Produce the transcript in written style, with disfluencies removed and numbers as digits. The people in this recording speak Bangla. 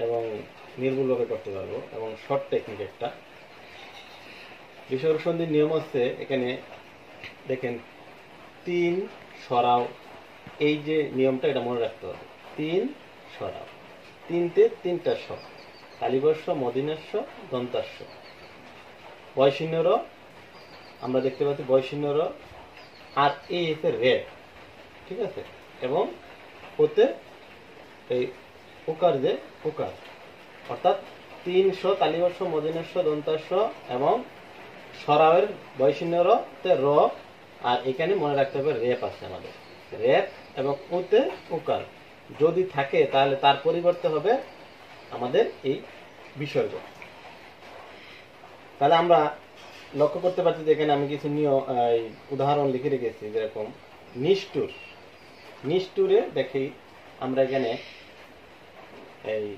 এবং নির্ভুলভাবে করতে পারবো এবং শর্ট টেকনিক একটা। বিষয় সন্ধির নিয়ম হচ্ছে এখানে দেখেন 3 সরাও, এই যে নিয়মটা এটা মনে রাখতে হবে। 3 সরাও, 3তে 3টা স, তালিবর্ষ মদিনাস্য দন্তাস্য, বয়শূন্যর আমরা দেখতে পাচ্ছি বয়শূন্যর, আর এই হচ্ছে রেপ, ঠিক আছে, এবং ওতে এই উকার যে উকার, অর্থাৎ 300 তালিবর্ষ মদিনাস্য দন্তাস্য এবং সরাওয়ের বয়শূন্যর তে র, আর এখানে মনে রাখতে হবে রেপ আছে আমাদের, রেপ এবং ওতে উকার যদি থাকে তাহলে তার পরিবর্তে হবে আমাদের এই বিসর্গ। তাহলে আমরা লক্ষ্য করতে পারছি যে এখানে আমি কিছু উদাহরণ লিখে রেখেছি, যেরকম নিষ্ঠুর, নিষ্ঠুরে দেখি আমরা এখানে এই